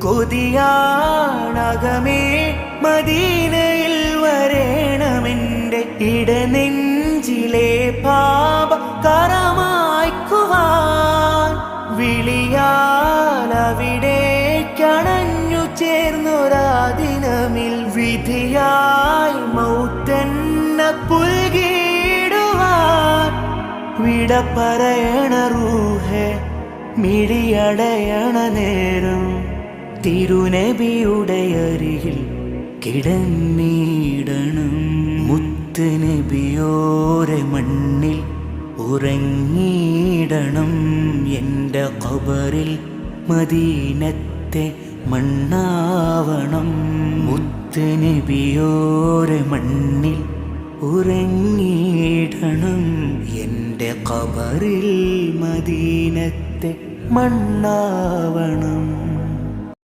കൊതിയാണകമേ മദീനയിൽ വരേണമെൻ്റെ ഇടനെഞ്ചിലെ പാപ കറമായ്ക്കുവാൻ വിളിയാലവിടേക്കണഞ്ഞു ചേർന്നൊരാ ദിനമിൽ വിധിയായി മൗത്തെന്ന പുൽകിടുവാൻ വിട പറയണ റൂഹേ മിഴിയടയണ നേരം തിരുനബിയുടെ അരികിൽ കിടന്നിടണം. മുത്ത് നബിയോരെ മണ്ണിൽ ഉറങ്ങിയിടണം. എൻ്റെ ഖബറിൽ മദീനത്തെ മണ്ണാവണം. മുത്ത് നബിയോരെ മണ്ണിൽ ഉറങ്ങിയിടണം. എൻ്റെ ഖബറിൽ മദീനത്തെ മണ്ണാവണം.